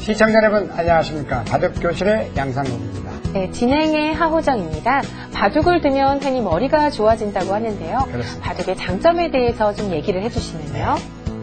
시청자 여러분 안녕하십니까. 바둑교실의 양상국입니다. 네, 진행의 하호정입니다. 바둑을 두면 흔히 머리가 좋아진다고 하는데요. 그렇습니다. 바둑의 장점에 대해서 좀 얘기를 해주시면요.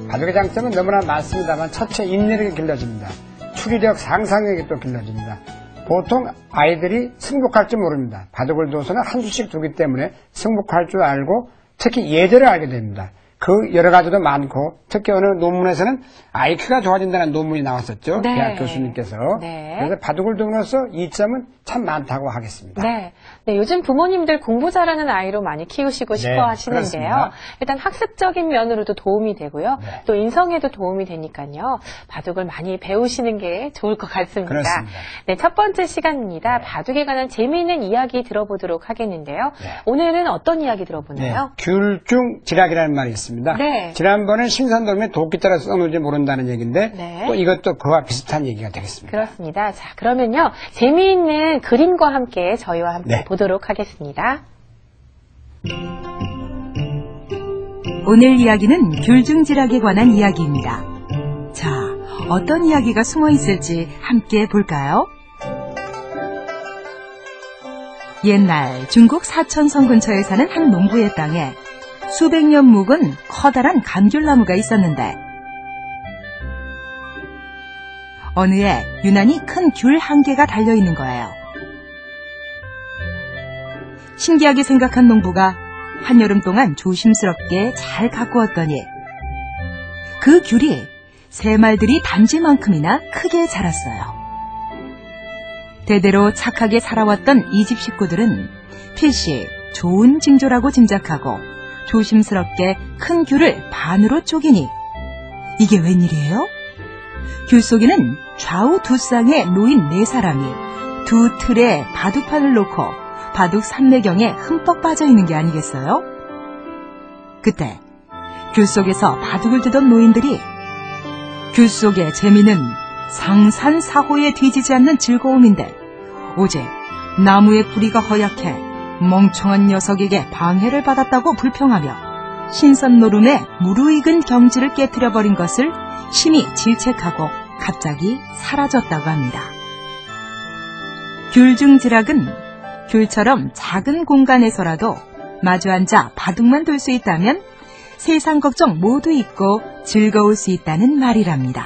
바둑의 장점은 너무나 많습니다만 첫째 인내력이 길러집니다. 추리력, 상상력이 또 길러집니다. 보통 아이들이 승복할 줄 모릅니다. 바둑을 둬서는 한 수씩 두기 때문에 승복할 줄 알고 특히 예절을 알게 됩니다. 그 여러 가지도 많고 특히 어느 논문에서는 IQ가 좋아진다는 논문이 나왔었죠. 네. 대학 교수님께서. 네. 그래서 바둑을 둠으로써 이점은 참 많다고 하겠습니다. 네. 네, 요즘 부모님들 공부 잘하는 아이로 많이 키우시고 싶어 하시는데요. 그렇습니다. 일단 학습적인 면으로도 도움이 되고요. 네. 또 인성에도 도움이 되니까요. 바둑을 많이 배우시는 게 좋을 것 같습니다. 그렇습니다. 네, 첫 번째 시간입니다. 바둑에 관한 재미있는 이야기 들어보도록 하겠는데요. 네. 오늘은 어떤 이야기 들어보나요? 귤중지락이라는 말이 있습니다. 네. 지난번에 신선도면 도끼 따라 써놓을지 모른다는 얘기인데 네. 또 이것도 그와 비슷한 얘기가 되겠습니다. 그렇습니다. 자, 그러면요. 재미있는 그림과 함께 저희와 함께 네. 보도록 하겠습니다. 오늘 이야기는 귤중지락에 관한 이야기입니다. 자, 어떤 이야기가 숨어 있을지 함께 볼까요? 옛날 중국 사천성 근처에 사는 한 농부의 땅에 수백 년 묵은 커다란 감귤나무가 있었는데 어느 해 유난히 큰 귤 한 개가 달려있는 거예요. 신기하게 생각한 농부가 한여름 동안 조심스럽게 잘 가꾸었더니 그 귤이 세 말들이 단지만큼이나 크게 자랐어요. 대대로 착하게 살아왔던 이 집 식구들은 필시 좋은 징조라고 짐작하고 조심스럽게 큰 귤을 반으로 쪼개니 이게 웬일이에요? 귤 속에는 좌우 두 쌍의 노인 네 사람이 두 틀에 바둑판을 놓고 바둑 삼매경에 흠뻑 빠져있는 게 아니겠어요? 그때 귤 속에서 바둑을 두던 노인들이 귤 속의 재미는 상산사호에 뒤지지 않는 즐거움인데 오직 나무의 뿌리가 허약해 멍청한 녀석에게 방해를 받았다고 불평하며 신선노름에 무르익은 경지를 깨트려버린 것을 심히 질책하고 갑자기 사라졌다고 합니다. 귤중지락은 귤처럼 작은 공간에서라도 마주 앉아 바둑만 둘 수 있다면 세상 걱정 모두 잊고 즐거울 수 있다는 말이랍니다.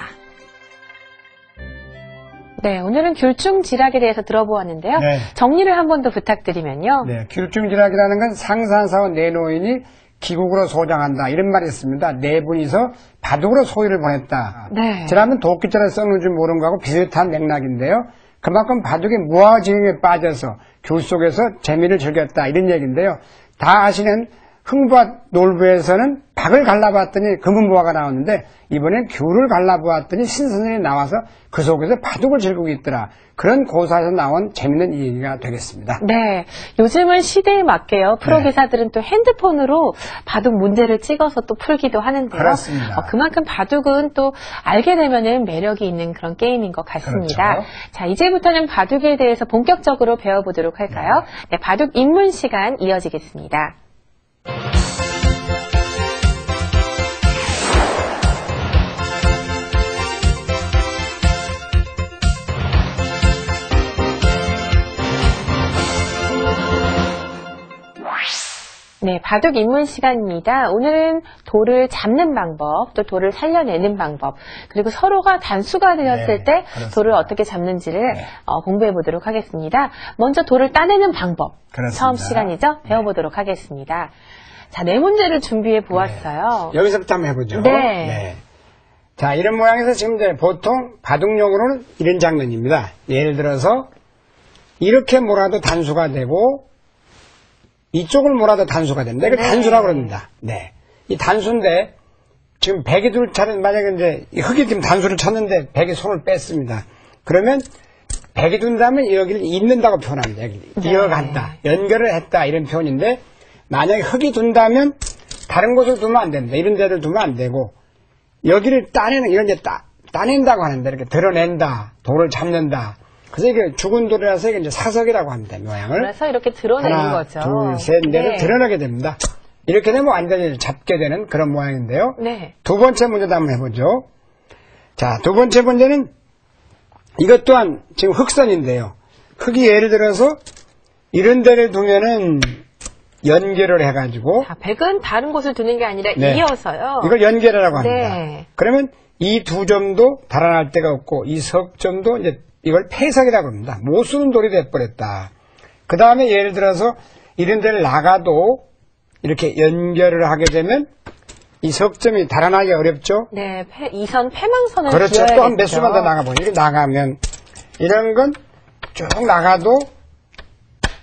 네, 오늘은 귤중지락에 대해서 들어보았는데요. 네. 정리를 한 번 더 부탁드리면요. 네, 귤중지락이라는 건 상산사와 네 노인이 기국으로 소장한다 이런 말이 있습니다. 네 분이서 바둑으로 소위를 보냈다. 네. 지난번 도끼자를 써놓은 줄 모르는 거하고 비슷한 맥락인데요. 그만큼 바둑의 무아지경에 빠져서 귤 속에서 재미를 즐겼다 이런 얘기인데요. 다 아시는 흥부와 놀부에서는 박을 갈라봤더니 금은보화가 나왔는데 이번엔 귤을 갈라보았더니 신선이 나와서 그 속에서 바둑을 즐기고 있더라. 그런 고사에서 나온 재밌는 얘기가 되겠습니다. 네, 요즘은 시대에 맞게요. 프로 기사들은 또 핸드폰으로 바둑 문제를 찍어서 또 풀기도 하는데요. 그렇습니다. 그만큼 바둑은 또 알게 되면은 매력이 있는 그런 게임인 것 같습니다. 그렇죠. 자, 이제부터는 바둑에 대해서 본격적으로 배워보도록 할까요? 네, 바둑 입문 시간 이어지겠습니다. 네, 바둑 입문 시간입니다. 오늘은 돌을 잡는 방법, 또 돌을 살려내는 방법, 그리고 서로가 단수가 되었을 네, 때 그렇습니다. 돌을 어떻게 잡는지를 네. 공부해 보도록 하겠습니다. 먼저 돌을 따내는 방법, 그렇습니다. 처음 시간이죠? 배워보도록 하겠습니다. 자, 네 문제를 준비해 보았어요. 여기서부터 한번 해보죠. 네. 자, 이런 모양에서 지금 이제 보통 바둑용으로는 이런 장면입니다. 예를 들어서 이렇게 몰아도 단수가 되고 이쪽을 몰아도 단수가 됩니다. 이걸 네. 단수라고 그럽니다. 네. 이 단수인데 지금 백이 둘 차례 만약에 이제 흙이 지금 단수를 쳤는데 백이 손을 뺐습니다. 그러면 백이 둔다면 여기를 잇는다고 표현합니다. 여기를 네. 이어간다, 연결을 했다 이런 표현인데 만약에 흙이 둔다면 다른 곳을 두면 안 됩니다. 이런 데를 두면 안 되고 여기를 따내는 이런 이제 따낸다고 하는데 이렇게 드러낸다, 돌을 잡는다. 그래서 이게 죽은 돌이라서 이게 이제 사석이라고 합니다. 모양을. 그래서 이렇게 드러내는 하나, 거죠. 둘, 셋, 넷을 네. 드러내게 됩니다. 이렇게 되면 완전히 잡게 되는 그런 모양인데요. 네. 두 번째 문제도 한번 해보죠. 자, 두 번째 문제는 이것 또한 지금 흑선인데요. 흑이 예를 들어서 이런 데를 두면은 연결을 해가지고. 자, 백은 다른 곳을 두는 게 아니라 네. 이어서요. 이걸 연결이라고 합니다. 네. 그러면 이 두 점도 달아날 데가 없고 이 석점도 이제 이걸 폐석이라고 합니다. 못 쓰는 돌이 돼버렸다. 그 다음에 예를 들어서 이런 데를 나가도 이렇게 연결을 하게 되면 이 석점이 달아나기 어렵죠? 네, 이선 패망선을 그렇죠. 지어야겠죠. 또 한 몇 수만 더 나가보면 이렇게 나가면 이런 건 쭉 나가도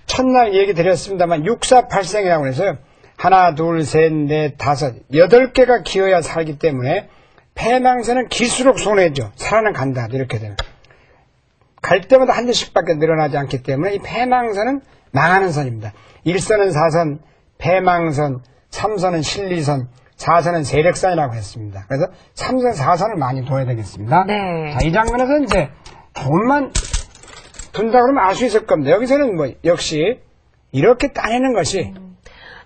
첫날 얘기 드렸습니다만 648생이라고 해서요. 하나, 둘, 셋, 넷, 다섯, 8개가 기어야 살기 때문에 패망선은 길수록 손해죠. 살아는 간다. 이렇게 되면. 갈 때마다 한 대씩밖에 늘어나지 않기 때문에 이 패망선은 망하는 선입니다. 1선은 4선, 패망선, 3선은 실리선, 4선은 세력선이라고 했습니다. 그래서 3선, 4선을 많이 둬야 되겠습니다. 네. 자, 이 장면에서 이제 돈만 둔다 그러면 알 수 있을 겁니다. 여기서는 뭐 역시 이렇게 따내는 것이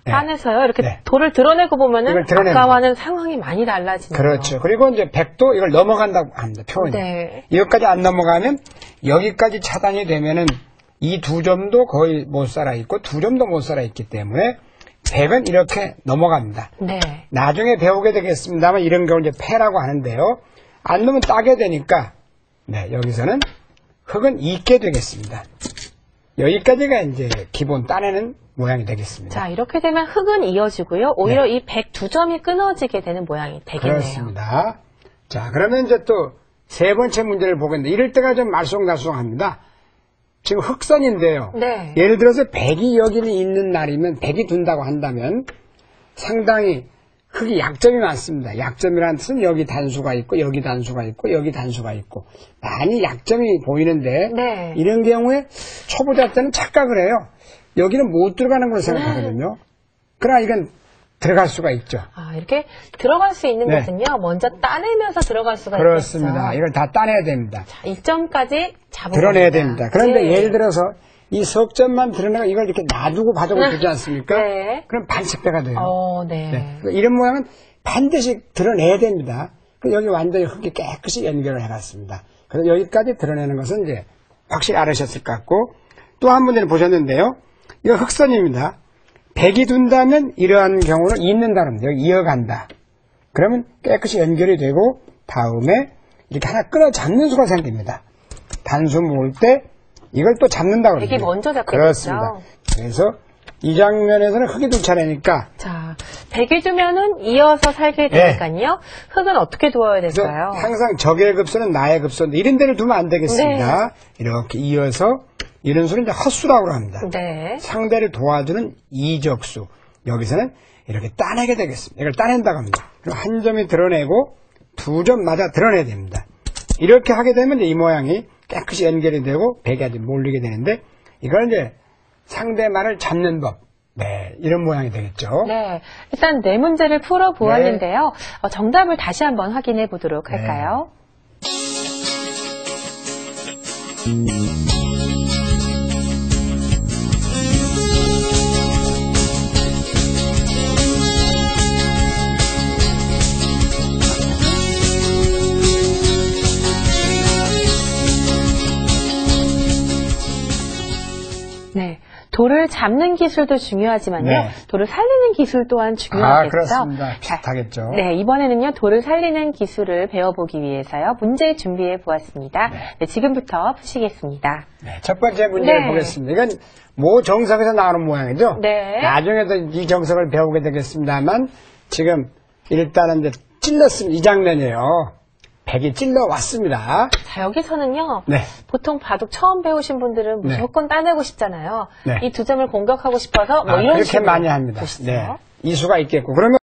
네. 딴에서요. 이렇게 네. 돌을 드러내고 보면은 이걸 드러내는 아까와는 상황이 많이 달라지네요. 그렇죠. 그리고 이제 백도 이걸 넘어간다고 합니다. 표현이. 네. 이것까지 안 넘어가면 여기까지 차단이 되면은 이 두 점도 거의 못 살아 있고 두 점도 못 살아 있기 때문에 백은 이렇게 넘어갑니다. 네. 나중에 배우게 되겠습니다만 이런 경우 이제 패라고 하는데요. 안 넣으면 따게 되니까 네, 여기서는 흑은 잊게 되겠습니다. 여기까지가 이제 기본 따내는 모양이 되겠습니다. 자, 이렇게 되면 흑은 이어지고요. 오히려 이 백 두 점이 끊어지게 되는 모양이 되겠네요. 그렇습니다. 자, 그러면 이제 또 세 번째 문제를 보겠는데 이럴 때가 좀 말썽날썽합니다. 지금 흑선인데요. 네. 예를 들어서 백이 여기를 있는 날이면 백이 둔다고 한다면 상당히 흑이 약점이 많습니다. 약점이라는 뜻은 여기 단수가 있고 여기 단수가 있고 여기 단수가 있고 많이 약점이 보이는데 네. 이런 경우에 초보자 때는 착각을 해요. 여기는 못 들어가는 걸 생각하거든요. 그러나 이건 들어갈 수가 있죠. 아, 이렇게 들어갈 수 있는 네. 것은요. 먼저 따내면서 들어갈 수가 그렇습니다. 있겠죠. 이걸 다 따내야 됩니다. 자, 이 점까지 잡은 드러내야 겁니다. 됩니다. 그런데 네. 예를 들어서 이 석점만 드러내고 이걸 이렇게 놔두고 바닥을 두지 않습니까? 네. 그럼 반칙배가 돼요. 네. 네. 이런 모양은 반드시 드러내야 됩니다. 여기 완전히 흙이 깨끗이 연결을 해놨습니다. 그래서 여기까지 드러내는 것은 이제 확실히 알으셨을 것 같고 또 한 문제는 보셨는데요. 이거 흑선입니다. 백이 둔다면 이러한 경우는 잊는다 그럽니다. 여기 이어간다. 그러면 깨끗이 연결이 되고 다음에 이렇게 하나 끌어 잡는 수가 생깁니다. 단수 모을 때 이걸 또 잡는다 그럽니다. 백이 먼저 잡겠죠. 그렇습니다. 그래서 이 장면에서는 흑이 두 차례니까 자, 백이 두면은 이어서 살게 되니까요. 흑은 어떻게 두어야 그래서 될까요? 항상 적의 급소는 나의 급소인데 이런 데를 두면 안 되겠습니다. 이렇게 이어서 이런 수는 이제 헛수라고 합니다. 네. 상대를 도와주는 이적수. 여기서는 이렇게 따내게 되겠습니다. 이걸 따낸다고 합니다. 그럼 한 점이 드러내고 두 점마다 드러내야 됩니다. 이렇게 하게 되면 이제 이 모양이 깨끗이 연결이 되고 백이 아주 몰리게 되는데 이걸 이제 상대 말을 잡는 법. 네, 이런 모양이 되겠죠. 네. 일단 네 문제를 풀어 보았는데요. 정답을 다시 한번 확인해 보도록 할까요? 네. 돌을 잡는 기술도 중요하지만요. 네. 돌을 살리는 기술 또한 중요하겠죠. 그렇습니다. 비슷하겠죠. 네, 이번에는요. 돌을 살리는 기술을 배워보기 위해서요. 문제 준비해 보았습니다. 네, 지금부터 푸시겠습니다. 네, 첫 번째 문제를 네. 보겠습니다. 이건 모 정석에서 나오는 모양이죠. 네. 나중에도 이 정석을 배우게 되겠습니다만 지금 일단은 이제 찔렀습니다. 이 장면이에요. 백이 찔러 왔습니다. 자, 여기서는요. 네. 보통 바둑 처음 배우신 분들은 무조건 따내고 싶잖아요. 네. 이 두 점을 공격하고 싶어서 뭐 이런 그렇게 식으로 많이 합니다. 보시죠. 네. 이수가 있겠고 그러면